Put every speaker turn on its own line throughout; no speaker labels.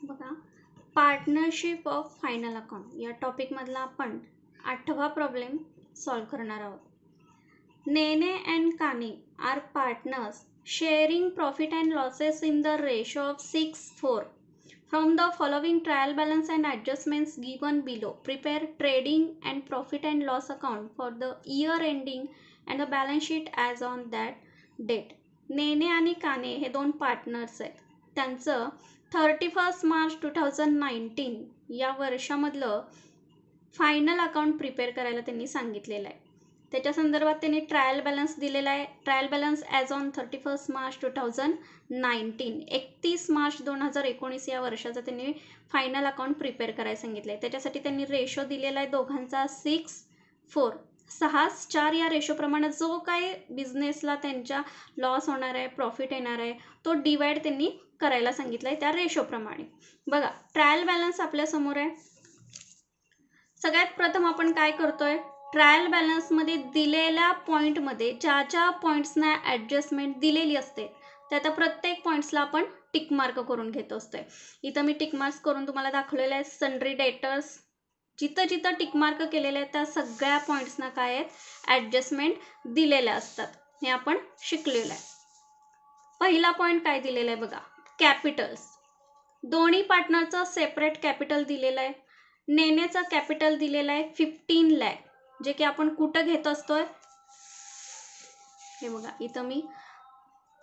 बघा, partnership of final account या टॉपिकमधला आपण 8वा प्रॉब्लेम सॉल्व करणार आहोत. Nene and Kane are partners sharing profit and losses in the ratio of 6:4. From the following trial balance and adjustments given below, prepare trading and profit and loss account for the year ending and the balance sheet as on that date. नेने आणि काने हे दोन partners आहेत. त्यांचं 31 मार्च 2019 या वर्षामधलं final account prepare करायला त्यांनी सांगितलेलं आहे. त्याच्या संदर्भात त्यांनी ट्रायल बॅलन्स दिलेला आहे. Trial balance as on 31 March 2019 31 March 2019 या वर्षाचा त्यांनी फायनल अकाउंट प्रिपेअर करायला सांगितलं आहे. त्याच्यासाठी त्यांनी रेशो दिलेला आहे दोघांचा 6:4. 6:4 या रेशोप्रमाणे जो काही बिझनेसला त्यांच्या लॉस होणार आहे, प्रॉफिट येणार आहे, तो डिवाइड त्यांनी करायला सांगितलं आहे त्या रेशोप्रमाणे. बघा, ट्रायल बॅलन्स आपल्यासमोर आहे. सगळ्यात प्रथम आपण काय करतोय, ट्रायल बॅलन्समध्ये दिलेल्या पॉईंटमध्ये ज्या ज्या पॉईंट्सना ॲडजस्टमेंट दिलेली असते त्या प्रत्येक पॉईंट्सला आपण टिकमार्क करून घेत असतोय. इथं मी टिकमार्क्स करून तुम्हाला दाखवलेलं आहे. सन्ड्री डेटर्स जिथं जिथं टिकमार्क केलेले आहेत त्या सगळ्या पॉईंट्सना काय आहेत, ॲडजस्टमेंट दिलेल्या असतात. हे आपण शिकलेलं आहे. पहिला पॉईंट काय दिलेला आहे बघा, कॅपिटल्स. दोन्ही पार्टनरचं सेपरेट कॅपिटल दिलेलं आहे. नेनेचं कॅपिटल दिलेलं आहे 15 लाख, जे की आपण कुठं घेत असतोय, हे बघा इथं मी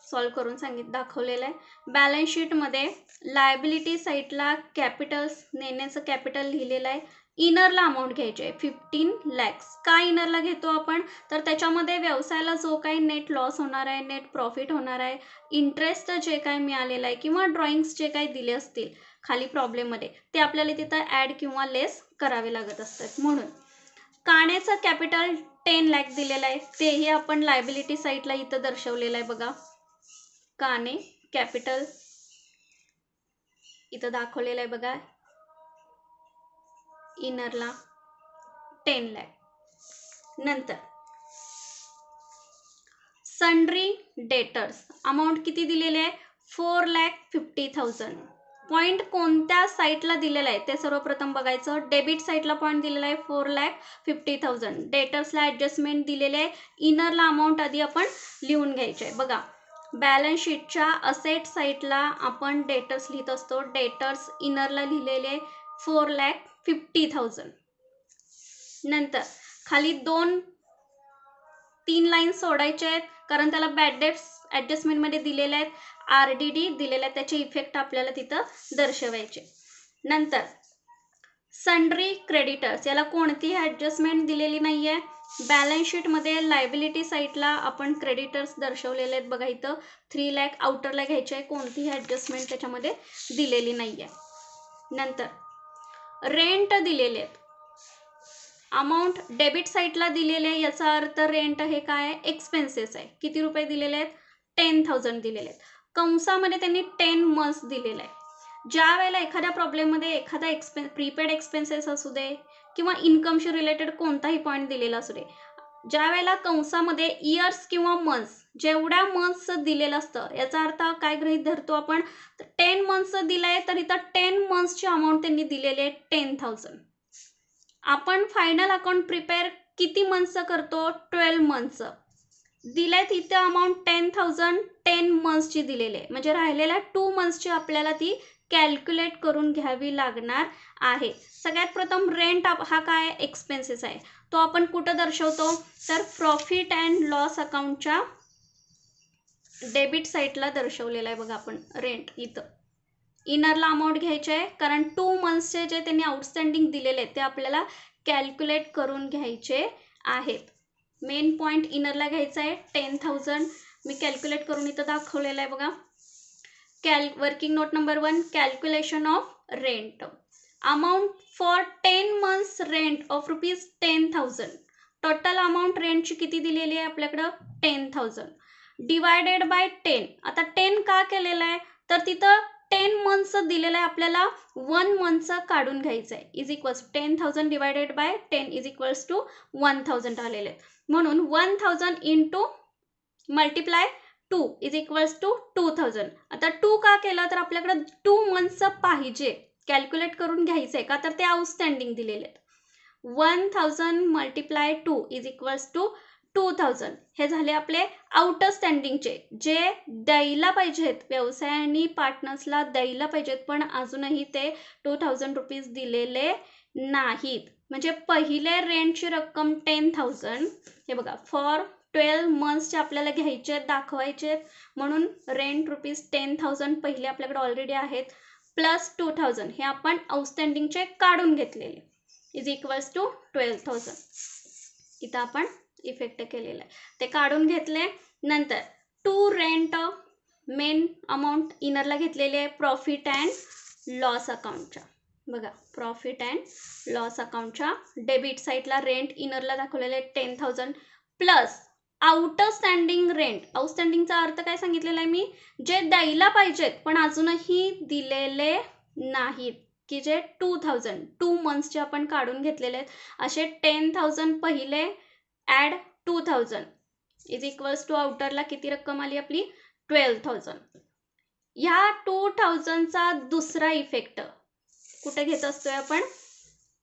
सॉल्व करून दाखवलेलं आहे. बॅलन्स शीटमध्ये लायबिलिटी साईडला कॅपिटल्स, नेनेचं कॅपिटल लिहिलेलं आहे. इनरला अमाऊंट घ्यायची आहे 15 लॅक्स. का इनरला घेतो आपण, तर त्याच्यामध्ये व्यवसायाला जो काही नेट लॉस होणार आहे, नेट प्रॉफिट होणार आहे, इंटरेस्ट जे काही मिळालेलं आहे किंवा ड्रॉइंग्स जे काही दिले असतील खाली प्रॉब्लेममध्ये, ते आपल्याला तिथं ॲड किंवा लेस करावे लागत असतात. म्हणून कानेचं कॅपिटल 10 लाख दिलेलं आहे. तेही आपण लायबिलिटी साईडला इथं दर्शवलेलं आहे बघा. काने कॅपिटल इथं दाखवलेलं आहे बघा, इनरला 10 लाख. नंतर सन्ड्री डेटर्स अमाऊंट किती दिलेले आहे, 4,50,000. पॉईंट कोणत्या साईटला दिलेला आहे ते सर्वप्रथम बघायचं. डेबिट साईटला पॉईंट दिलेला आहे 4,50,000. डेटर्सला ॲडजस्टमेंट दिलेले आहे. इनरला अमाऊंट आधी आपण लिहून घ्यायचे आहे. बघा, बॅलन्स शीटच्या असेट साईटला आपण डेटर्स लिहित असतो. डेटर्स इनरला लिहिलेले 4,50,000. नंतर खाली 2-3 लाईन सोडायचे आहेत, कारण त्याला बॅड डेट्स ॲडजस्टमेंटमध्ये दिलेले आहेत. RDD दिलेला आहे, त्याचे इफेक्ट आपल्याला तिथं दर्शवायचे. नंतर सन्ड्री क्रेडिटर्स, याला कोणतीही ॲडजस्टमेंट दिलेली नाही आहे. बॅलन्स शीटमध्ये लायबिलिटी साईटला आपण क्रेडिटर्स दर्शवलेले आहेत बघा इथं 3 लाख आउटरला घ्यायचे आहे. कोणतीही ॲडजस्टमेंट त्याच्यामध्ये दिलेली नाही आहे. नंतर रेंट दिलेले आहेत. अमाऊंट डेबिट साईटला दिलेले आहे, याचा अर्थ रेंट हे काय आहे, एक्सपेन्सेस आहे. किती रुपये दिलेले आहेत, 10,000 दिलेले आहेत. कंसामध्ये त्यांनी 10 मंथ्स दिलेलं आहे. ज्या वेळेला एखाद्या प्रॉब्लेममध्ये एखादा प्रीपेड एक्सपेन्सेस असू दे किंवा इन्कमशी रिलेटेड कोणताही पॉईंट दिलेला असू दे, ज्या वेळेला कंसामध्ये इयर्स किंवा मंथ्स जेवढ्या मंथ्सचं दिलेलं असतं, याचा अर्थ काय गृहीत धरतो आपण, 10 मंथ्सचं दिलं आहे, तर इथं 10 मंथ्सची अमाऊंट त्यांनी दिलेली आहे 10,000. आपण फायनल अकाउंट प्रिपेअर किती मंथ्सचं करतो, 12 मंथ्सचं दिलेत. इथे अमाऊंट 10,000 10 मंथ्सची दिलेली आहे, म्हणजे राहिलेल्या 2 मंथ्सची आपल्याला ती कॅल्क्युलेट करून घ्यावी लागणार आहे. सगळ्यात प्रथम रेंट हा काय एक्सपेन्सेस आहे, तो आपण कुठं दर्शवतो, तर प्रॉफिट अँड लॉस अकाउंटच्या डेबिट साईटला दर्शवलेला आहे बघा आपण रेंट. इथं इनरला अमाऊंट घ्यायचे आहे, कारण 2 मंथ्सचे जे त्यांनी आउटस्टँडिंग दिलेले आहेत ते आपल्याला कॅल्क्युलेट करून घ्यायचे आहेत. मेन पॉईंट इनरला घ्यायचा आहे 10,000. मी कॅल्क्युलेट करून इथं दाखवलेलं आहे बघा. Working note number 1, calculation of rent. Amount for 10 months rent of ₹10,000. Total amount रेंटची किती दिलेली आहे आपल्याकडं, 10,000 डिवायडेड बाय 10. आता 10 का केलेलं आहे, तर तिथं 10 मंथ्सचं दिलेलं आहे, आपल्याला 1 मंथचं काढून घ्यायचं आहे. Is equals 10,000 divided by 10 is equals to 1,000 आलेले आहेत. म्हणून 1,000 into multiply 2 is equals to 2000. आता 2 का केलं तर आपल्याकडे 2 मंथचं पाहिजे, कॅल्क्युलेट करून घ्यायचं आहे का तर ते आउटस्टँडिंग दिलेले आहेत. 1000 मल्टिप्लाय 2 इज इक्वल्स टू 2000. हे झाले आपले आउटस्टँडिंगचे, जे द्यायला पाहिजेत, व्यवसायाने पार्टनर्सला द्यायला पाहिजेत पण अजूनही ते 2000 रुपीज दिलेले नाहीत. म्हणजे पहिले रेंटची रक्कम 10,000. हे बघा, फॉर 12 मंथ्सचे आपल्याला घ्यायचे दाखवायचे, म्हणून रेंट रुपीज 10,000 पहिले आपल्याकडे ऑलरेडी आहेत, प्लस 2000 हे आपण आउटस्टँडिंगचे काढून घेतलेले इज इक्वल्स टू 12,000. इथं आपण इफेक्ट केलेला आहे, ते काढून घेतले. नंतर टू रेंट मेन अमाऊंट इनरला घेतलेले आहे प्रॉफिट अँड लॉस अकाउंटच्या. बघा, प्रॉफिट अँड लॉस अकाउंटच्या डेबिट साईडला रेंट इनरला दाखवलेले आहे 10,000 प्लस आउटस्टँडिंग रेंट. आउटस्टँडिंगचा अर्थ काय सांगितलेला आहे मी, जे द्यायला पाहिजेत पण अजूनही दिलेले नाहीत, की जे 2000 2 मंथ्सचे आपण काढून घेतलेले आहेत. असे 10,000 पहिले ॲड 2000 इज इक्वल्स टू आउटरला किती रक्कम आली आपली 12,000. ह्या 2000चा दुसरा इफेक्ट कुठे घेत असतोय आपण,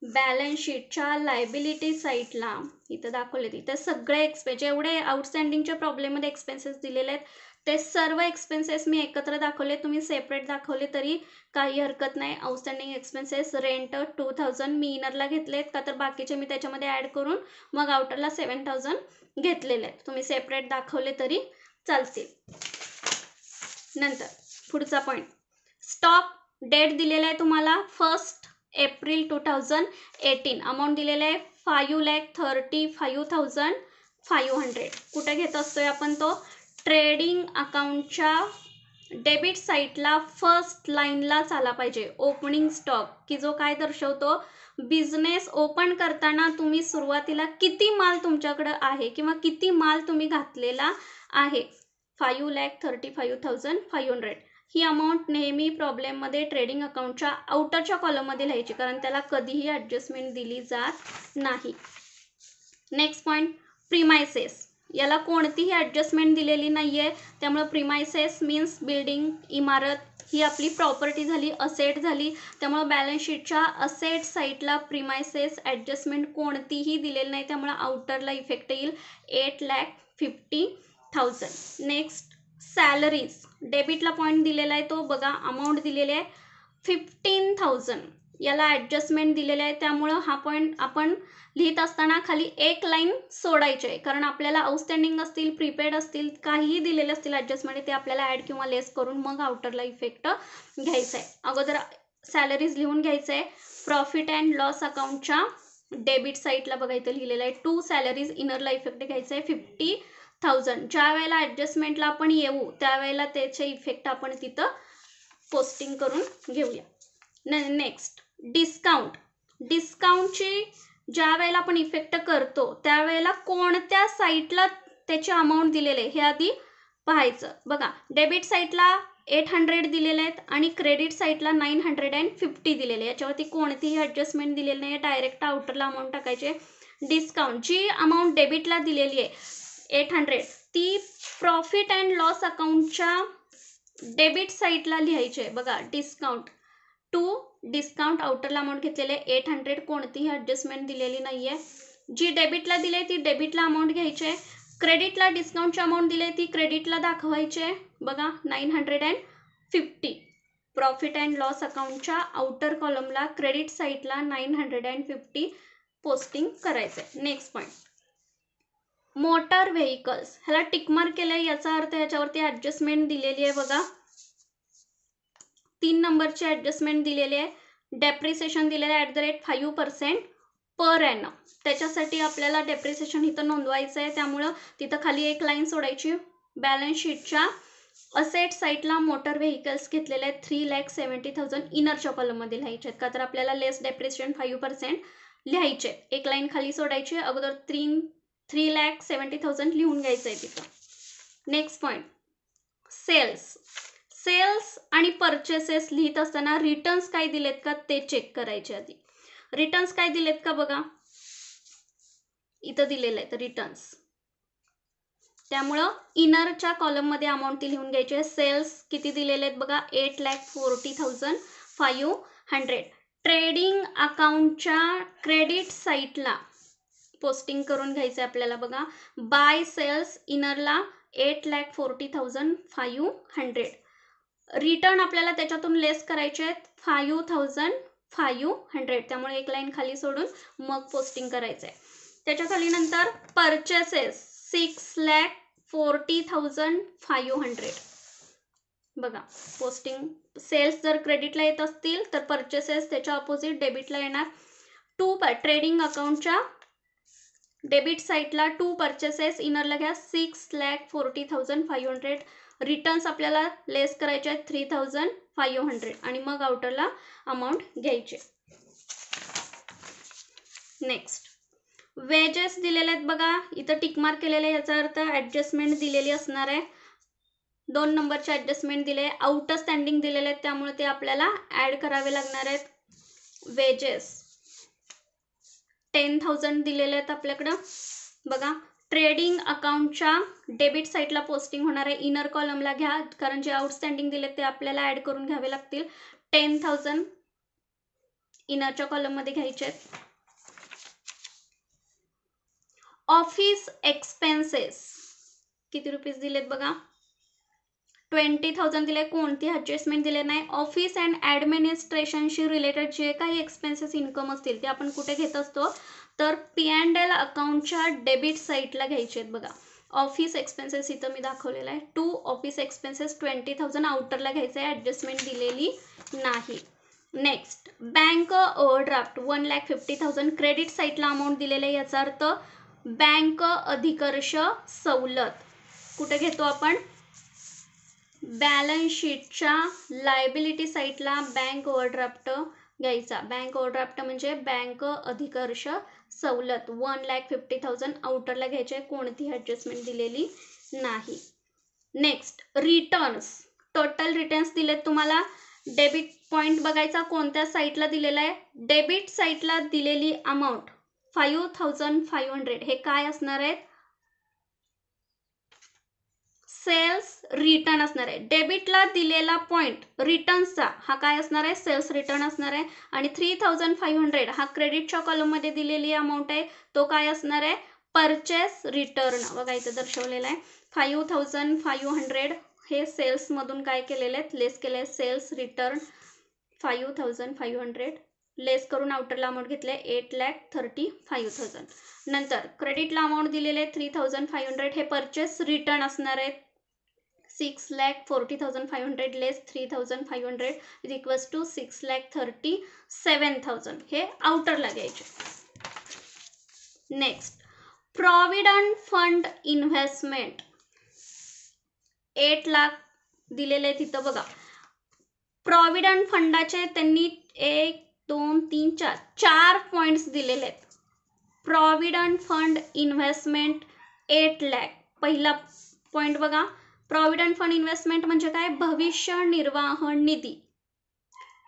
बॅलन्स शीटच्या लायबिलिटी साईडला. इथं दाखवले, इथं सगळे एक्सपेन्स, जेवढे आउटस्टँडिंगच्या प्रॉब्लेममध्ये एक्सपेन्सेस दिलेले आहेत ते सर्व एक्सपेन्सेस मी एकत्र दाखवले. तुम्ही सेपरेट दाखवले तरी काही हरकत नाही. आउटस्टँडिंग एक्सपेन्सेस रेंट 2000 मी इनरला घेतलेत का तर बाकीचे मी त्याच्यामध्ये ॲड करून मग आउटरला 7,000 घेतलेले आहेत. तुम्ही सेपरेट दाखवले तरी चालतील. नंतर पुढचा पॉईंट, स्टॉक डेट दिलेला आहे तुम्हाला 1 एप्रिल 2018. अमाऊंट दिलेला आहे 5,35,500. कुठे घेत असतोय आपण तो, ट्रेडिंग अकाउंटच्या डेबिट साईडला फर्स्ट लाईनलाच आला पाहिजे. ओपनिंग स्टॉक, की जो काय दर्शवतो, बिझनेस ओपन करताना तुम्ही सुरुवातीला किती माल तुमच्याकडे आहे किंवा किती माल तुम्ही घातलेला आहे. 5,35,500 ही अमाऊंट नेहमी प्रॉब्लेममध्ये ट्रेडिंग अकाउंटच्या आउटरच्या कॉलममध्ये लिहायची, कारण त्याला कधीही ॲडजस्टमेंट दिली जात नाही. Next point, premises. याला कोणतीही ॲडजस्टमेंट दिलेली नाही आहे, त्यामुळे प्रिमायसेस मीन्स बिल्डिंग, इमारत, ही आपली प्रॉपर्टी झाली, असेट झाली. त्यामुळे बॅलन्स शीटच्या असेट साईडला प्रिमायसेस ॲडजस्टमेंट कोणतीही दिलेली नाही, त्यामुळे आउटरला इफेक्ट येईल 8,50,000. Next, salaries. डेबिटला पॉईंट दिलेला आहे तो बघा, अमाऊंट दिलेली आहे 15,000. याला ॲडजस्टमेंट दिलेले आहे, त्यामुळं हा पॉईंट आपण लिहित असताना खाली एक लाईन सोडायची आहे, कारण आपल्याला आउटस्टँडिंग असतील, प्रीपेड असतील, काहीही दिलेले असतील ॲडजस्टमेंट, ते आपल्याला ॲड किंवा लेस करून मग आउटरला इफेक्ट घ्यायचा आहे. अगोदर सॅलरीज लिहून घ्यायचं आहे. प्रॉफिट अँड लॉस अकाउंटच्या डेबिट साईडला बघा, इथं लिहिलेलं आहे 2 सॅलरीज इनरला इफेक्ट घ्यायचा आहे 50,000. ज्या वेळेला ॲडजस्टमेंटला आपण येऊ त्यावेळेला त्याचे इफेक्ट आपण तिथं पोस्टिंग करून घेऊया. Next, discount. डिस्काउंटची ज्या वेळेला आपण इफेक्ट करतो त्यावेळेला कोणत्या साईटला त्याची अमाऊंट दिलेले हे आधी पाहायचं. बघा, डेबिट साईटला 800 दिलेले आहेत आणि क्रेडिट साईटला 950 दिलेले. याच्यावरती कोणतीही ॲडजस्टमेंट दिलेली नाही, डायरेक्ट आउटरला अमाऊंट टाकायचे. डिस्काउंट, जी अमाऊंट डेबिटला दिलेली आहे 800, ती प्रॉफिट अँड लॉस अकाउंटच्या डेबिट साईटला लिहायचे. बघा, डिस्काउंट टू डिस्काउंट, आउटरला अमाऊंट घेतलेले 800, कोणतीही ॲडजस्टमेंट दिलेली नाही आहे. जी डेबिटला दिली ती डेबिटला अमाऊंट घ्यायची. क्रेडिटला डिस्काउंटची अमाऊंट दिली ती क्रेडिटला दाखवायचे. बघा, 950. प्रॉफिट अँड लॉस अकाउंटच्या आउटर कॉलमला क्रेडिट साईडला 950 पोस्टिंग करायचे. Next point, motor vehicles. ह्याला टिकमार्क केलंय, याचा अर्थ याच्यावरती ॲडजस्टमेंट दिलेली आहे. बघा, 3 नंबरची ॲडजस्टमेंट दिलेली आहे. डेप्रिसिएशन दिलेलं आहे @5% पर ॲनम. त्याच्यासाठी आपल्याला डेप्रिसिएशन इथं नोंदवायचं आहे, त्यामुळं तिथं खाली एक लाईन सोडायची. बॅलन्स शीटच्या असेट साईटला मोटर व्हेकल्स घेतलेले आहेत 3,70,000 इनरच्या कॉलममध्ये लिहायचे आहेत, का तर आपल्याला लेस डेप्रिसिएशन 5% लिहायचे. एक लाईन खाली सोडायची. अगोदर 3,70,000 लिहून घ्यायचं आहे तिथं. Next point, sales. सेल्स आणि परचेसेस लिहित असताना रिटर्न्स काय दिलेत का ते चेक करायचे आधी. रिटर्न्स काय दिलेत का बघा, इथं दिलेलं आहे तर रिटर्न्स त्यामुळं इनरच्या कॉलममध्ये अमाऊंट ती लिहून घ्यायची आहे. सेल्स किती दिलेले आहेत बघा, 8,40,500. ट्रेडिंग अकाउंटच्या क्रेडिट साईटला पोस्टिंग करून घ्यायचं आहे आपल्याला बघा. Bye cells इनरला 8,40,500. रिटर्न आपल्याला त्याच्यातून लेस करायचे आहेत 5,500. त्यामुळे एक लाईन खाली सोडून मग पोस्टिंग करायचं आहे. त्याच्या खाली नंतर परचेसेस 6,40,500. बघा पोस्टिंग सेल्स जर क्रेडिटला येत असतील तर परचेसेस त्याच्या ऑपोजिट डेबिटला येणार. ट्रेडिंग अकाउंटच्या डेबिट साईटला 2 परचेसेस इनरला घ्या 6,40,500. रिटर्न्स आपल्याला लेस करायचे आहेत 3,500 आणि मग आउटरला अमाऊंट घ्यायचे. नेक्स्ट वेजेस दिलेले आहेत बघा, इथं टिकमार्क केलेले आहे, याचा अर्थ ॲडजस्टमेंट दिलेली असणार आहे. 2 नंबरचे ॲडजस्टमेंट दिले, आउटस्टँडिंग दिलेले आहेत त्यामुळे ते आपल्याला ॲड करावे लागणार आहेत. वेजेस 10,000 दिलेले आहेत आपल्याकडं बघा. ट्रेडिंग अकाउंटच्या डेबिट साईटला पोस्टिंग होणार आहे. इनर कॉलमला घ्या कारण जे आउटस्टँडिंग दिले ते आपल्याला ॲड करून घ्यावे लागतील. 10,000 इनरच्या कॉलममध्ये घ्यायचे आहेत. ऑफिस एक्सपेन्सेस किती रुपीज दिलेत बघा, 20,000 दिले. कोणती ॲडजस्टमेंट दिले नाही. ऑफिस अँड ॲडमिनिस्ट्रेशनशी रिलेटेड जे काही एक्सपेन्सेस इन्कम असतील ते आपण कुठे घेत असतो तर P&L अकाउंटच्या डेबिट साईटला घ्यायचे आहेत बघा. ऑफिस एक्सपेन्सेस इथं मी दाखवलेला आहे. 2 ऑफिस एक्सपेन्सेस 20,000 आउटरला घ्यायचं आहे, ॲडजस्टमेंट दिलेली नाही. नेक्स्ट बँक ओव्हरड्राफ्ट 1,50,000 क्रेडिट साईटला अमाऊंट दिलेलं आहे. याचा अर्थ बँक अधिकर्ष सवलत कुठे घेतो आपण, बॅलन्स शीटच्या लायबिलिटी साईटला बँक ओव्हरड्राफ्ट घ्यायचा. बँक ओव्हरड्राफ्ट म्हणजे बँक अधिकर्ष सवलत 1,50,000 आउटरला घ्यायचे, कोणतीही ॲडजस्टमेंट दिलेली नाही. नेक्स्ट रिटर्न्स, टोटल रिटर्न्स दिलेत तुम्हाला. डेबिट पॉईंट बघायचा कोणत्या साईटला दिलेला आहे, डेबिट साईटला दिलेली अमाऊंट 5,500. हे काय असणार आहे, सेल्स रिटर्न असणार आहे. डेबिटला दिलेला पॉईंट रिटर्न्सचा हा काय असणार आहे, सेल्स रिटर्न असणार आहे. आणि 3,500 हा क्रेडिटच्या कॉलममध्ये दिलेली अमाऊंट आहे, तो काय असणार आहे, परचेस रिटर्न. बघा इथं दर्शवलेला आहे. 5,500 हे सेल्समधून काय केलेले आहेत, लेस केले आहे. सेल्स रिटर्न 5,500 लेस करून आउटरला अमाऊंट घेतले 8,35,000. नंतर क्रेडिटला अमाऊंट दिलेले 3,500 हे परचेस रिटर्न असणार आहेत. 6,40,500 लेस 3,500 इज इक्वल्स टू 6,37,000 हे आउटरला घ्यायचे. Next provident fund investment 8 lakh दिलेले आहे तिथं बघा. प्रॉव्हिडंट फंडाचे त्यांनी 1 2 3 4 पॉईंट्स दिलेले आहेत. Provident fund investment 8 lakh. पहिला पॉईंट बघा, प्रॉव्हिडंट फंड इन्व्हेस्टमेंट म्हणजे काय, भविष्य निर्वाह निधी.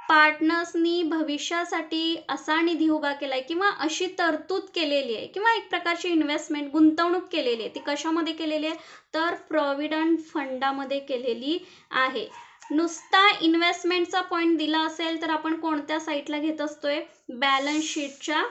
पार्टनर्सनी भविष्यासाठी असा निधी उभा केलाय किंवा अशी तरतूद केलेली आहे किंवा एक प्रकारची इन्व्हेस्टमेंट गुंतवणूक केलेली आहे. ती कशामध्ये केलेली आहे तर प्रॉव्हिडंट फंडामध्ये केलेली आहे. नुसता इन्व्हेस्टमेंटचा पॉईंट दिला असेल तर आपण कोणत्या साईटला घेत असतोय, बॅलन्स शीटच्या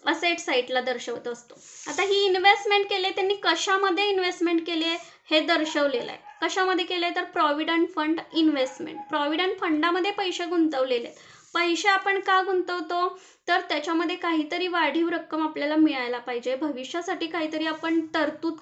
असेट साईटला दर्शवत असतो. आता ही इन्व्हेस्टमेंट केली त्यांनी, कशामध्ये इन्व्हेस्टमेंट केली आहे हे दर्शवलेलं आहे. कशामध्ये केले तर प्रॉव्हिडंट फंड इन्व्हेस्टमेंट. प्रॉव्हिडंट फंडामध्ये पैसे गुंतवलेले आहेत. पैसे आपण का गुंतवतो तर त्याच्यामध्ये काहीतरी वाढीव रक्कम आपल्याला मिळायला पाहिजे, भविष्यासाठी काहीतरी आपण तरतूद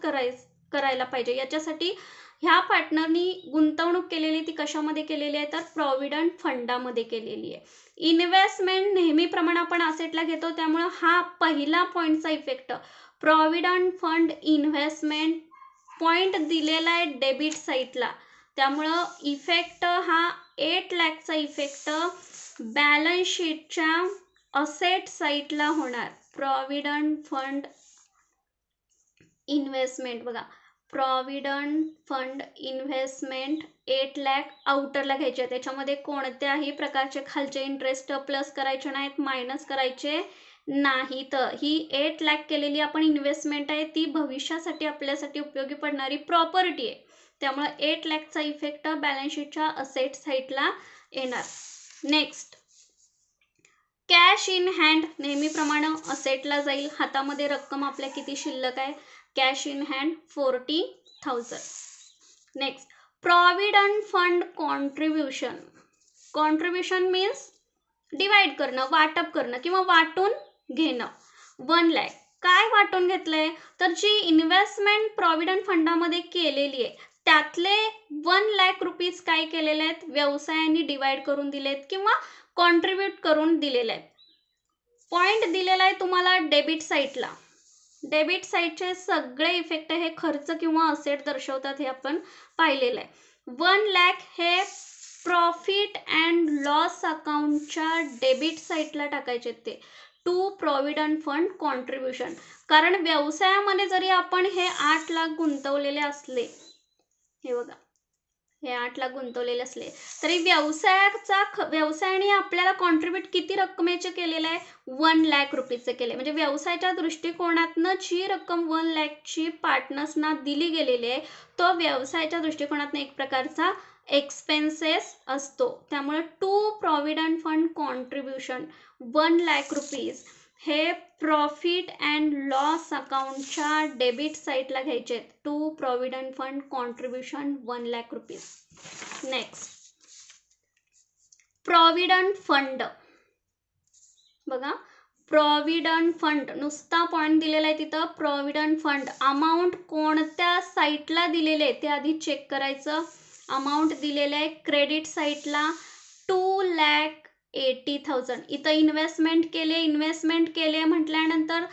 करायला पाहिजे. याच्यासाठी ह्या पार्टनरनी गुंतवणूक केलेली ती कशामध्ये केलेली आहे तर प्रॉव्हिडंट फंडामध्ये केलेली आहे. इन्व्हेस्टमेंट नेहमीप्रमाणे आपण असेटला घेतो, त्यामुळे हा पहिला पॉईंटचा effect provident fund investment point दिलेला आहे डेबिट साईटला. त्यामुळं इफेक्ट हा 8 लाखचा इफेक्ट बॅलन्स शीटच्या असेट साईटला होणार. प्रॉव्हिडंट फंड इन्व्हेस्टमेंट बघा, प्रॉव्हिडंट फंड इन्व्हेस्टमेंट 8 लाख आउटरला घ्यायचे. त्याच्यामध्ये कोणत्याही प्रकारचे खालचे इंटरेस्ट प्लस करायचे नाहीत, मायनस करायचे नाही. तर ही 8 लाख केलेली आपण इन्व्हेस्टमेंट आहे ती भविष्यासाठी आपल्यासाठी उपयोगी पडणारी प्रॉपर्टी आहे. त्यामुळे 8 लाखचा इफेक्ट बॅलन्स शीटच्या असेट साईडला येणार. नेक्स्ट, कॅश इन हँड नेहमीप्रमाणे असेटला जाईल. हातामध्ये रक्कम आपल्या किती शिल्लक आहे? Cash in hand 40,000. Next, provident fund contribution. Contribution means divide करणं, वाटप करणं किंवा वाटून घेणं. 1 लाख काय वाटून घेतलंय? तर जी इन्व्हेस्टमेंट प्रॉव्हिडंट फंडामध्ये केलेली आहे त्यातले 1 लाख रुपीज काय केलेले आहेत? व्यवसायाने डिवाइड करून दिलेत किंवा कॉन्ट्रीब्यूट करून दिलेले आहेत. पॉइंट दिलेला आहे तुम्हाला डेबिट साईडला. डेबिट साईडचे सगळे इफेक्ट हे खर्च किंवा असेट दर्शवतात हे आपण पाहिलेलं आहे. 1 लाख हे प्रॉफिट अँड लॉस अकाउंटच्या डेबिट साईडला टाकायचे ते टू प्रॉव्हिडंट फंड कॉन्ट्रीब्युशन. कारण व्यवसायामध्ये जरी आपण हे 8 लाख गुंतवलेले असले, हे बघा हे 8 लाख गुंतवलेले असले तरी व्यवसायाने आपल्याला कॉन्ट्रीब्यूट किती रक्कमेचे केलेलं आहे? 1 लाख रुपीजचे केले. म्हणजे व्यवसायाच्या दृष्टिकोनातनं जी रक्कम 1 लाखची पार्टनर्सना दिली गेलेली आहे तो व्यवसायाच्या दृष्टिकोनातनं एक प्रकारचा एक्सपेन्सेस असतो. त्यामुळे to provident fund contribution 1 lakh rupees हे प्रॉफिट अँड लॉस अकाउंटच्या डेबिट साईडला घ्यायचे. To provident fund contribution 1 lakh rupees. Next, provident fund. बघा, प्रॉव्हिडंट फंड नुसता पॉइंट दिलेला आहे तिथं. प्रॉव्हिडंट फंड अमाऊंट कोणत्या साईटला दिलेले आहे ते आधी चेक करायचं. अमाऊंट दिलेले आहे क्रेडिट साईटला 2,80,000. इथं इन्व्हेस्टमेंट केले म्हटल्यानंतर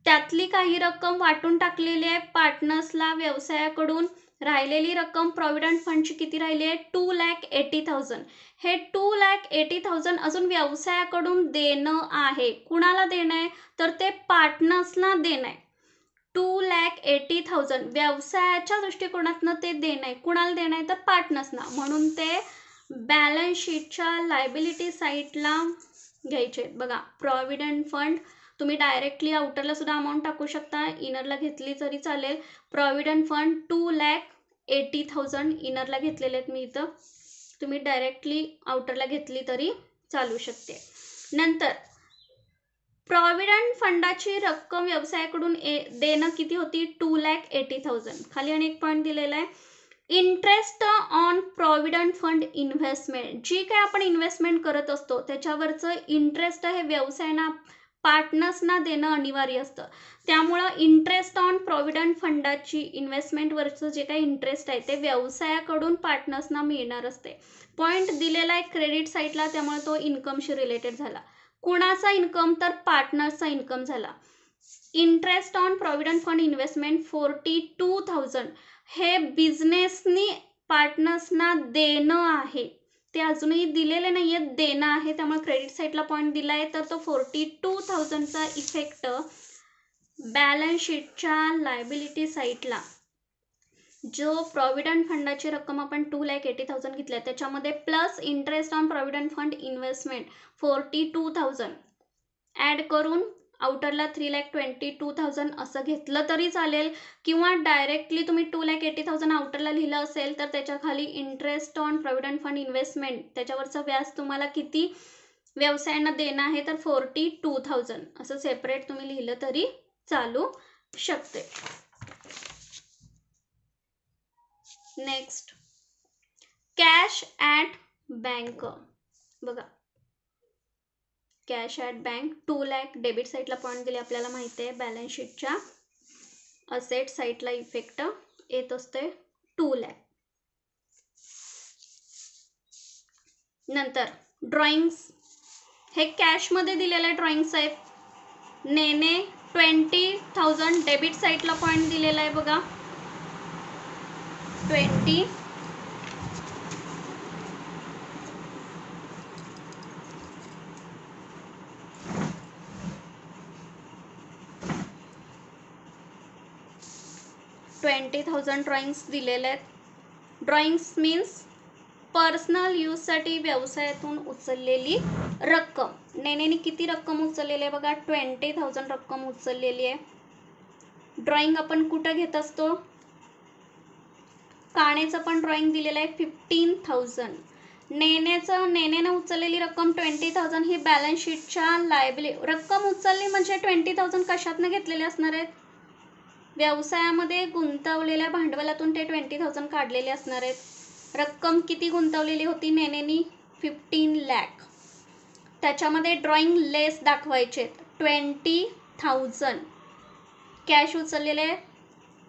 त्यातली काही रक्कम वाटून टाकलेली आहे पार्टनर्सला व्यवसायाकडून. राहिलेली रक्कम प्रॉव्हिडंट फंडची किती राहिली आहे? 2,80,000. हे 2,80,000 अजून व्यवसायाकडून देणं आहे. कुणाला देणं आहे? तर ते पार्टनर्सना देणं आहे. 2,80,000 व्यवसायाच्या दृष्टिकोनातनं ते देणं आहे. कुणाला देणं आहे? तर पार्टनर्सना. म्हणून ते बॅलन्स शीटच्या लायबिलिटी साईडला घ्यायचे. बघा, प्रॉव्हिडंट फंड तुम्ही डायरेक्टली आउटरला सुद्धा अमाऊंट टाकू शकता, इनरला घेतली तरी चालेल. प्रॉव्हिडंट फंड 2,80,000 इनरला घेतलेले आहेत मी इथं. तुम्ही डायरेक्टली आउटरला घेतली तरी चालू शकते. नंतर प्रॉव्हिडंट फंडाची रक्कम व्यवसायाकडून देणं किती होती? 2,80,000. खाली आणि एक पॉईंट दिलेला आहे, interest on provident fund investment. जी काय आपण इन्व्हेस्टमेंट करत असतो त्याच्यावरचं इंटरेस्ट हे व्यवसायांना पार्टनर्सना देणं अनिवार्य असतं. त्यामुळं इंटरेस्ट ऑन प्रॉव्हिडंट फंडाची इन्व्हेस्टमेंटवरचं जे काही इंटरेस्ट आहे ते व्यवसायाकडून पार्टनर्सना मिळणार असते. पॉईंट दिलेला आहे क्रेडिट साईडला, त्यामुळे तो इन्कमशी रिलेटेड झाला. कुणाचा इन्कम? तर पार्टनर्सचा इन्कम झाला. Interest on provident fund investment 42,000 हे बिझनेसनी पार्टनर्सना देणं आहे. ते अजूनही दिलेले नाही आहेत, देणं आहे. त्यामुळे क्रेडिट साईडला पॉईंट दिला आहे. तर तो 42,000चा इफेक्ट बॅलन्स शीटच्या लायबिलिटी साईडला जो प्रॉव्हिडंट फंडाची रक्कम आपण 2,80,000 घेतल्या त्याच्यामध्ये plus interest on provident fund investment 42,000 add करून आउटरला 3,22,000 असं घेतलं तरी चालेल. किंवा डायरेक्टली तुम्ही 2,80,000 आउटरला लिहिलं असेल तर त्याच्या खाली interest on provident fund investment त्याच्यावरचं व्याज तुम्हाला किती व्यवसायांना देणं आहे तर 42,000 असं सेपरेट तुम्ही लिहिलं तरी चालू शकते. Next, cash at bank. बघा, cash at bank 2 lakh debit साईडला पॉईंट दिले आपल्याला माहिती आहे. बॅलन्स शीटच्या असेट साईडला इफेक्ट येत असते 2 लाख. नंतर ड्रॉइंग्स हे कॅशमध्ये दिलेले ड्रॉइंग्स आहेत. नेने 20,000 डेबिट साईडला पॉईंट दिलेला आहे. बघा 20 20,000 ड्रॉइंग्स दिलेले आहेत. ड्रॉइंग्स मीन्स पर्सनल यूजसाठी व्यवसायातून उचललेली रक्कम. नेनेने किती रक्कम उचललेली आहे बघा, 20,000 रक्कम उचललेली आहे. ड्रॉइंग आपण कुठं घेत असतो, काणेचं पण ड्रॉइंग दिलेलं आहे 15,000. नेनेनं उचललेली रक्कम 20,000 ही बॅलन्स शीटच्या लायबिलिटी. रक्कम उचलली म्हणजे 20,000 कशातनं घेतलेले असणार आहेत, व्यवसायामध्ये गुंतवलेल्या भांडवलातून ते 20,000 काढलेले असणार आहेत. रक्कम किती गुंतवलेली होती नेनेनी, 15 लाख. त्याच्यामध्ये ड्रॉइंग लेस दाखवायचे 20,000. कॅश उचललेले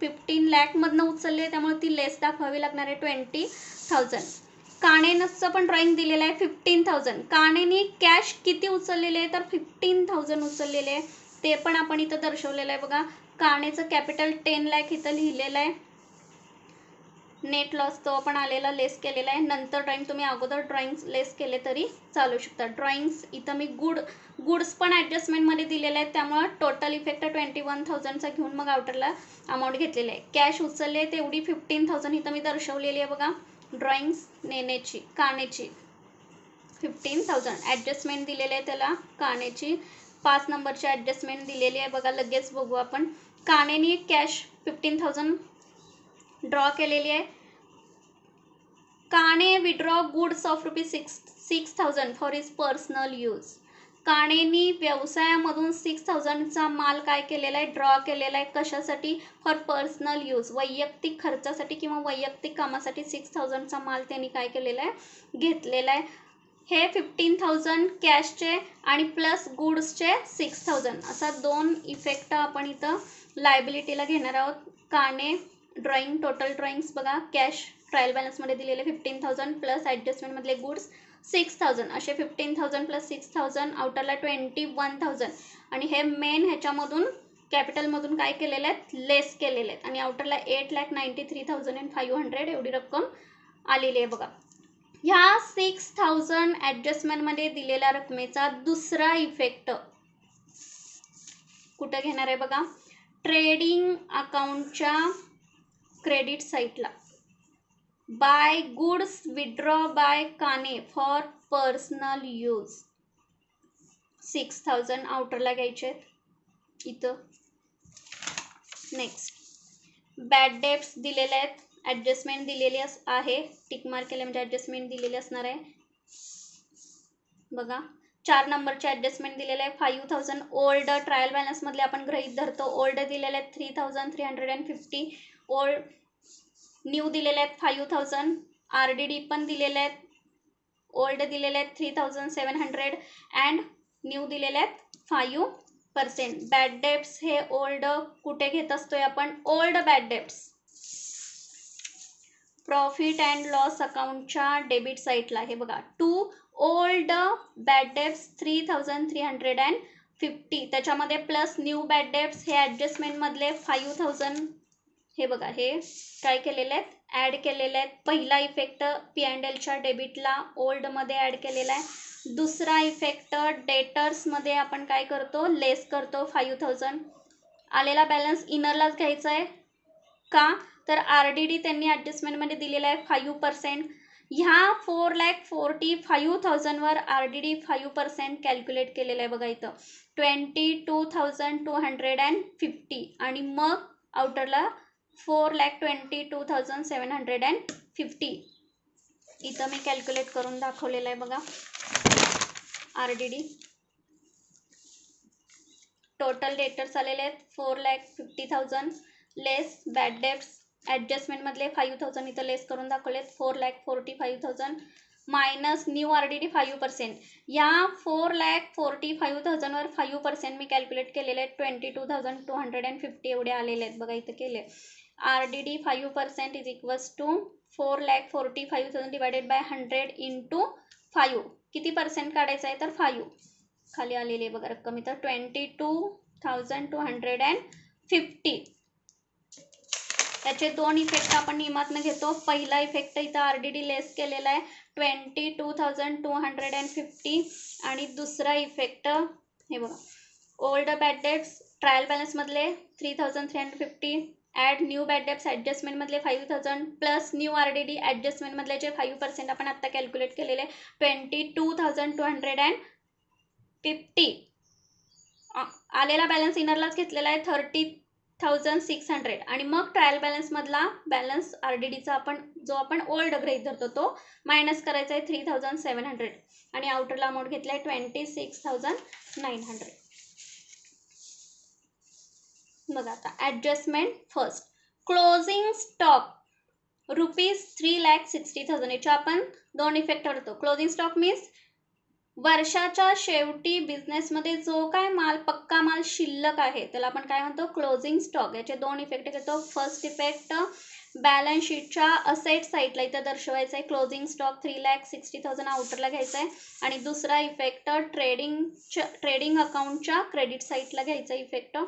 15 लाखमधनं उचलले, त्यामुळे ती लेस दाखवावी लागणार आहे 20,000. काणेचं पण ड्रॉइंग दिलेलं आहे 15,000. काणेनी कॅश किती उचललेले आहे तर 15,000 उचललेले आहे, ते पण आपण इथं दर्शवलेलं आहे बघा. काणेचं कॅपिटल 10 लाख इथं लिहिलेलं आहे. नेट लॉस तो पण आलेला लेस केलेला आहे. नंतर ड्रॉइंग तुम्ही अगोदर ड्रॉइंग्स लेस केले तरी चालू शकतात. ड्रॉइंग्स इथं मी गुड्स पण ॲडजस्टमेंटमध्ये दिलेले आहेत, त्यामुळे टोटल इफेक्ट 21,000चा घेऊन मग आउटरला अमाऊंट घेतलेली आहे. कॅश उचलले तेवढी 15,000 इथं मी दर्शवलेली आहे बघा. ड्रॉइंग्स नेनेची, काणेची 15,000. ॲडजस्टमेंट दिलेले आहे त्याला काणेची 5 नंबरची ॲडजस्टमेंट दिलेली आहे बघा. लगेच बघू आपण. काणेनी कॅश 15,000 ड्रॉ केलेली आहे. Kane withdraw goods of ₹6,000 for his personal use. काणेनी व्यवसायामधून 6,000चा माल काय केलेला आहे, ड्रॉ केलेला आहे. कशासाठी, फॉर पर्सनल यूज, वैयक्तिक खर्चासाठी किंवा वैयक्तिक कामासाठी 6,000चा माल त्यांनी काय केलेला आहे, घेतलेला आहे. हे 15,000 कॅशचे आणि प्लस गुड्सचे 6,000 असा 2 इफेक्ट आपण इथं लायबिलिटीला घेणार आहोत. काणे ड्रॉइंग, टोटल ड्रॉइंग्स बघा. कॅश ट्रायल बॅलन्समध्ये दिलेले 15,000 प्लस ॲडजस्टमेंटमधले गुड्स 6,000, असे 15,000 प्लस 6,000 आउटरला 21,000. आणि हे मेन ह्याच्यामधून कॅपिटलमधून काय केलेले आहेत, लेस केलेले आहेत. आणि आउटरला 8,93,500 एवढी रक्कम आलेली आहे बघा. ह्या 6,000 ॲडजस्टमेंटमध्ये दिलेल्या रकमेचा दुसरा इफेक्ट कुठं घेणार आहे बघा, ट्रेडिंग अकाउंटच्या क्रेडिट साईटला. By goods withdraw by Kane for personal use 6,000 आउटरला घ्यायचे आहेत इथं. नेक्स्ट बॅड डेट्स दिलेले आहेत, ॲडजस्टमेंट दिलेली आहे, टिक मार्क केले म्हणजे ॲडजस्टमेंट दिलेली असणार आहे बघा. 4 नंबरचे ॲडजस्टमेंट दिलेले आहे 5,000. ओल्ड ट्रायल बॅलन्समधले आपण गृहीत धरतो. ओल्ड दिलेले आहेत 3,350. ओल्ड न्यू दिलेले आहेत 5,000. RDD पण दिलेले आहेत. ओल्ड दिलेले आहेत 3,700 अँड न्यू दिलेले आहेत 5%. बॅड डेट्स हे ओल्ड कुठे घेत असतोय आपण, old bad debts profit and loss अकाउंटच्या डेबिट साईटला. हे बघा, टू ओल्ड बॅड डेट्स 3,350. त्याच्यामध्ये प्लस न्यू बॅड डेट्स हे ॲडजस्टमेंटमधले 5,000. हे बघा, हे काय केलेले आहेत, ॲड केलेले आहेत. पहिला इफेक्ट P&Lच्या डेबिटला ओल्डमध्ये ॲड केलेला आहे. दुसरा इफेक्ट डेटर्समध्ये आपण काय करतो, लेस करतो 5,000. आलेला बॅलन्स इनरलाच घ्यायचा आहे का, तर RDD त्यांनी ॲडजस्टमेंटमध्ये दिलेला आहे 5%. ह्या 4,45,000 वर RDD 5% कॅल्क्युलेट केलेलं आहे बघा इथं 22,250. आणि मग आउटरला 4,22,750 इथं मी कॅल्क्युलेट करून दाखवलेलं आहे बघा. RDD टोटल डेटर्स आलेले आहेत 4,50,000 लेस बॅड डेट्स ॲडजस्टमेंटमधले 5,000 इथं लेस करून दाखवलेत 4,45,000 मायनस न्यू RDD 5%. या 4,45,000 वर 5% मी कॅल्क्युलेट केलेले आहेत 22,250 एवढे आलेले आहेत बघा इथं केले. RDD 5% is equals to 4,45,000 divided by 100 into 5. किती पर्सेंट काढायचं आहे तर 5. खाली आलेली आहे बघा रक्कम इथं 22,250. त्याचे 2 इफेक्ट आपण नियमातनं घेतो. पहिला इफेक्ट इथं RDD लेस केलेला आहे 22,250. आणि दुसरा इफेक्ट हे बघा, ओल्ड बॅड डेट्स ट्रायल बॅलन्समधले 3,350 ॲड न्यू बॅड डेप्स ॲडजस्टमेंटमधले 5000 प्लस न्यू RDD ॲडजस्टमेंटमधले जे 5% आपण आत्ता कॅल्क्युलेट केलेले 22,250. आलेला बॅलन्स इनरलाच घेतलेला आहे 30,600 आणि मग ट्रायल बॅलन्समधला बॅलन्स RDDचा जो आपण ओल्ड गृहीत धरतो तो मायनस करायचा आहे 3,700 आणि आउटरला अमाऊंट घेतला आहे 26,900. बघा आता ॲडजस्टमेंट फर्स्ट. Closing stock ₹3,60,000. याच्या आपण दोन इफेक्ट करतो. क्लोजिंग स्टॉक मीन्स वर्षाच्या शेवटी बिझनेसमध्ये जो काय माल पक्का माल शिल्लक आहे त्याला आपण काय म्हणतो क्लोजिंग स्टॉक. याचे दोन इफेक्ट घेतो. फर्स्ट इफेक्ट बॅलन्स शीटच्या असेट साईडला इथं दर्शवायचं आहे क्लोजिंग स्टॉक 3,60,000 आउटरला घ्यायचा आहे आणि दुसरा इफेक्ट ट्रेडिंग अकाउंटच्या क्रेडिट साईडला घ्यायचा effect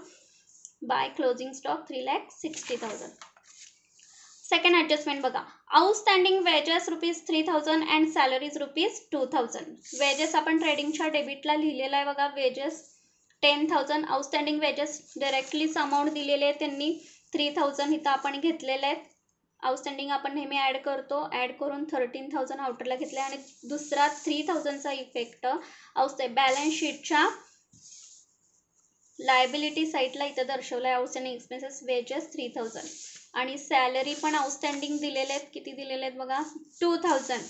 by closing stock 3,60,000. Second adjustment बघा. Outstanding wages ₹3,000 and salaries ₹2,000. Wages आपण ट्रेडिंगच्या डेबिटला लिहिलेला आहे बघा. वेजेस 10,000. आउटस्टँडिंग वेजेस डायरेक्टलीच अमाऊंट दिलेले आहे त्यांनी 3,000 इथं आपण घेतलेले आहेत. आउटस्टँडिंग आपण नेहमी ॲड करतो. ॲड करून 13,000 आउटरला घेतले आणि दुसरा 3,000चा इफेक्ट बॅलन्स शीटच्या लायबिलिटी साईडला इथं दर्शवलं आहे. आउटस्टँडिंग एक्सपेन्सेस वेजेस 3,000 आणि सॅलरी पण आउटस्टँडिंग दिलेले आहेत. किती दिलेले आहेत बघा 2,000.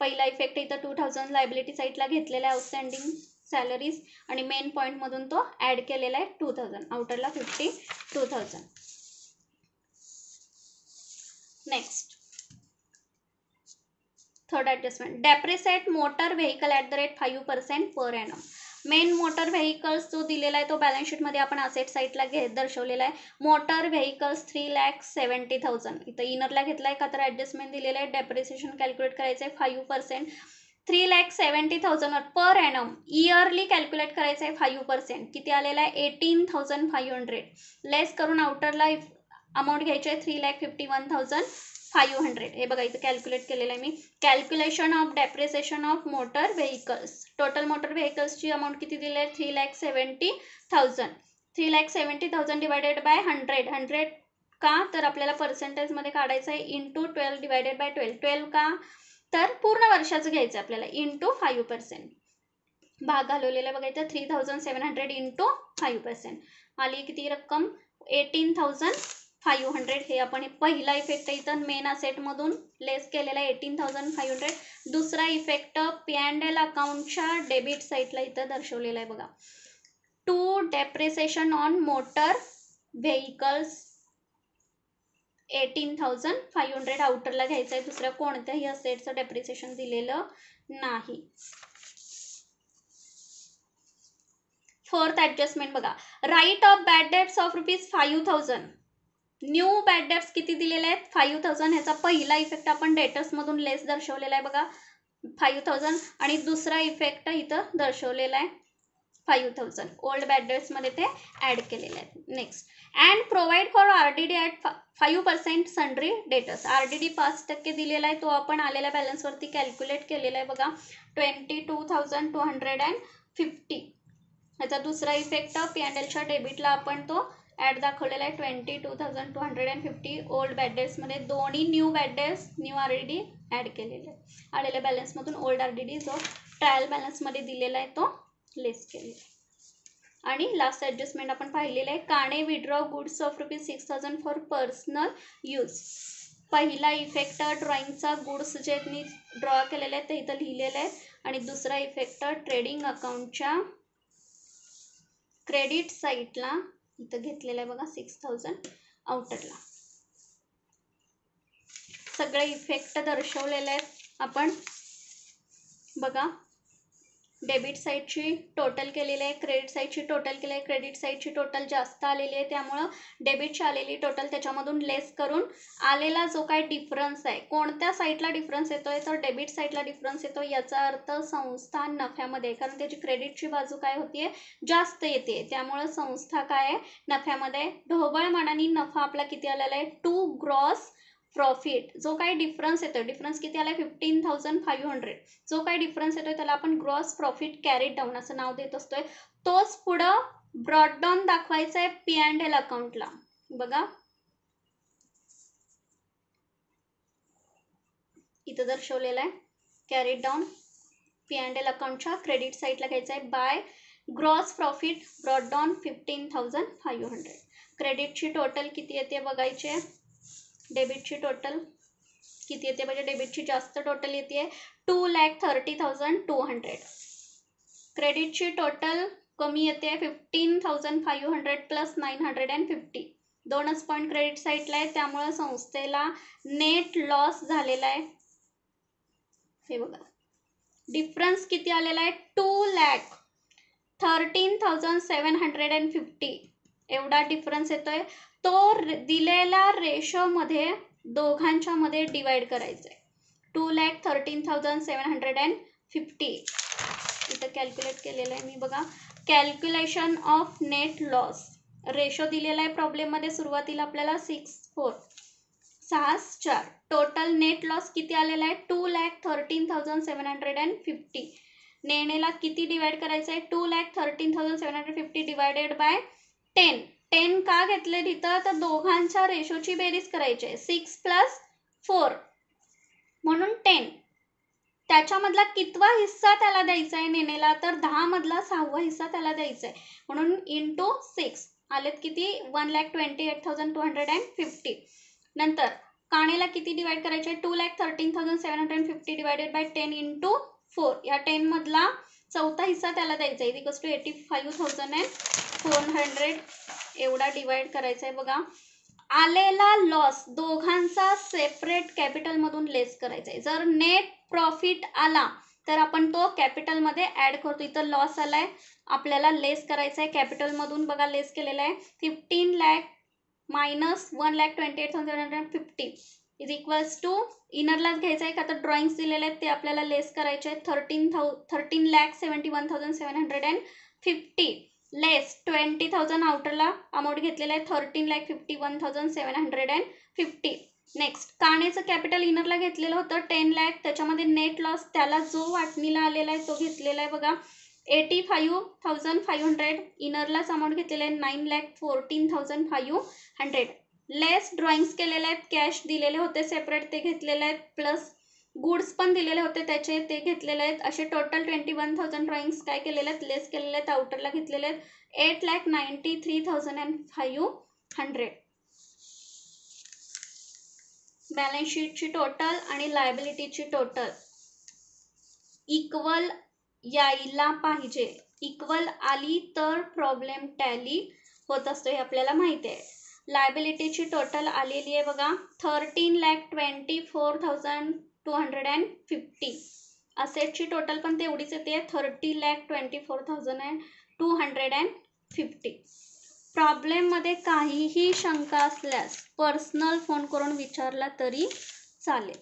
पहिला इफेक्ट इथं 2,000 लायबिलिटी साईडला घेतलेला आहे आउटस्टँडिंग सॅलरीज आणि मेन पॉईंटमधून तो ॲड केलेला आहे 2,000. आउटरला 52,000. Next third adjustment. Depreciate motor vehicle at the rate 5% per annum. Main motor vehicles जो दिलेला आहे तो बॅलन्स शीटमध्ये आपण असेट साईडला दर्शवलेला आहे. मोटर व्हेकल्स 3,70,000 इथं इनरला घेतला आहे का तर ॲडजस्टमेंट दिलेलं आहे. डेप्रिसिएशन कॅल्क्युलेट करायचं आहे 5%. 3,70,000 पर ॲनम इयरली कॅल्क्युलेट करायचं आहे 5%. किती आलेला आहे 18,500. लेस करून आउटरला अमाऊंट घ्यायची आहे 3,51,500. हे बघा इथं कॅल्क्युलेट केलेलं आहे मी. Calculation of depreciation of motor vehicles. Total motor व्हेकल्सची अमाऊंट किती दिली आहे 3,70,000. 3,70,000 डिवायडेड बाय 100 का तर आपल्याला पर्सेंटेजमध्ये काढायचं आहे इंटू 12 डिवायडेड बाय 12 का तर पूर्ण वर्षाचं घ्यायचं आहे आपल्याला इंटू 5%. भाग घालवलेला बघा इथं 3,700 इंटू 5% आली किती रक्कम 18,500. हे आपण पहिला इफेक्ट इथं मेन असेटमधून लेस केलेला आहे 18,500. दुसरा इफेक्ट P&L अकाउंटच्या डेबिट साईडला इथं दर्शवलेला आहे बघा. To depreciation on motor vehicles 18,500 आउटरला घ्यायचं आहे. दुसऱ्या कोणत्याही असेटचं डेप्रिसिएशन दिलेलं नाही. फोर्थ ॲडजस्टमेंट बघा. Write off bad debts of ₹5,000. New bad debts किती दिलेले आहेत 5,000. ह्याचा पहिला इफेक्ट आपण डेटर्समधून लेस दर्शवलेला आहे बघा 5,000 आणि दुसरा इफेक्ट इथं दर्शवलेला आहे 5,000. ओल्ड बॅड डेट्समध्ये ते ॲड केलेले आहेत. Next and provide for RDD at 5% sundry debtors. RDD 5% दिलेला आहे तो आपण आलेल्या बॅलन्सवरती कॅल्क्युलेट केलेला आहे बघा 22,250. ह्याचा दुसरा इफेक्ट P&Lच्या डेबिटला आपण तो ॲड दाखवलेला आहे 22,250. ओल्ड बॅड डेट्समध्ये दोन्ही new bad debts new RDD add केलेले आहे. आलेल्या बॅलन्समधून ओल्ड RDD जो ट्रायल बॅलन्समध्ये दिलेला आहे तो लेस केलेला आहे. आणि लास्ट ॲडजस्टमेंट आपण पाहिलेलं आहे. Kane withdraw goods of ₹6,000 for personal use. पहिला इफेक्ट ड्रॉइंगचा गुड्स जे मी ड्रॉ केलेले आहेत ते इथं लिहिलेले आहेत आणि दुसरा इफेक्ट ट्रेडिंग अकाउंटच्या क्रेडिट साईटला इथं घेतलेलं आहे बघा 6,000 आउटरला. सगळे इफेक्ट दर्शवलेले आहेत आपण बघा. डेबिट साईडची टोटल केलेली आहे, क्रेडिट साईडची टोटल केली आहे. क्रेडिट साईडची टोटल जास्त आलेली आहे त्यामुळं डेबिटची आलेली टोटल त्याच्यामधून लेस करून आलेला जो काय डिफरन्स आहे कोणत्या साईडला डिफरन्स येतोय तर डेबिट साईडला डिफरन्स येतो. याचा अर्थ संस्था नफ्यामध्ये कारण त्याची क्रेडिटची बाजू काय होतीये जास्त येते त्यामुळं संस्था काय आहे नफ्यामध्ये. ढोबळ मनाने नफा आपला किती आलेला आहे टू ग्रॉस प्रॉफिट. जो काही डिफरन्स येतो डिफरन्स किती आला 15,500. जो काही डिफरन्स येतोय त्याला आपण ग्रॉस प्रॉफिट कॅरीड डाऊन असं नाव देत असतोय. तोच पुढं ब्रॉड डाऊन दाखवायचा आहे P&L अकाउंटला बघा. इथं दर्शवलेला आहे. कॅरीड डाऊन P&L अकाउंटच्या क्रेडिट साईडला घ्यायचं आहे. By gross profit brought down 15,500. क्रेडिटची टोटल किती येते बघायचे. डेबिटची टोटल किती येते म्हणजे डेबिटची जास्त टोटल येते 2,30,200. क्रेडिटची टोटल कमी येते 15,500 प्लस 950. दोनच पॉईंट क्रेडिट साईडला आहे, त्यामुळे संस्थेला नेट लॉस झालेला आहे. हे बघा डिफरन्स किती आलेला आहे 2,13,750 एवढा डिफरन्स येतोय. तो दिलेला रेशोमध्ये दोघांच्या मध्ये डिवाइड करायचा आहे. 2,13,750 इथं कॅल्क्युलेट केलेलं आहे मी बघा. Calculation of net loss ratio दिलेला आहे प्रॉब्लेममध्ये सुरुवातीला आपल्याला 6,4. टोटल नेट लॉस किती आलेला आहे 2,13,750. नेणेला किती डिवाइड करायचं आहे 2,13,750 डिवायडेड बाय 10. 10 का घेतले तिथं तर दोघांच्या रेशोची बेरीज करायची आहे. 6 + 4 म्हणून 10. त्याच्यामधला कितवा हिस्सा त्याला द्यायचा आहे नेणेला तर 10 मधला 6वा हिस्सा त्याला द्यायचा आहे म्हणून इंटू 6 आलेत किती 1,28,250. नंतर काणेला किती डिवाइड करायचे 2,13,750 डिवायडेड बाय 10 इंटू 4. या 10 मधला चौथा हिस्सा त्याला द्यायचा आहे इक्वल्स टू 85,400 एवढा डिवाइड करायचा आहे बघा. आलेला लॉस दोघांचा सेपरेट कॅपिटलमधून लेस करायचा आहे. जर नेट प्रॉफिट आला तर आपण तो कॅपिटलमध्ये ॲड करतो. इथं लॉस आलाय आपल्याला लेस करायचा आहे कॅपिटलमधून बघा लेस केलेला आहे 15 lakh minus 1,28,750 is equals to इनरलाच घ्यायचं आहे का तर ड्रॉइंग्स दिलेले आहेत ते आपल्याला लेस करायचे आहेत 13,71,750 लेस 20,000 आउटरला अमाऊंट घेतलेला आहे 13,51,750. नेक्स्ट काणेचं कॅपिटल इनरला घेतलेलं होतं 10 लाख त्याच्यामध्ये नेट लॉस त्याला जो वाटणीला आलेला आहे तो घेतलेला आहे बघा 85,500. इनरलाच अमाऊंट घेतलेला आहे 9,14,500. लेस ड्रॉइंग्स केलेले आहेत कॅश दिलेले होते सेपरेट ते घेतलेले आहेत प्लस गुड्स पण दिलेले होते त्याचे ते घेतलेले आहेत. असे टोटल 21,000 ड्रॉइंग्स काय केलेले आहेत लेस केलेले आहेत आउटरला घेतलेले आहेत 8,93,500. बॅलन्स शीटची टोटल आणि लायबिलिटीची टोटल इक्वल यायला पाहिजे. इक्वल आली तर प्रॉब्लेम टॅली होत असतो हे आपल्याला माहिती आहे. लायबिलिटीची टोटल आलेली आहे बघा 13,24,250. असेटची टोटल पण तेवढीच येते 30,24,250. प्रॉब्लेममध्ये काहीही शंका असल्यास पर्सनल फोन करून विचारला तरी चालेल.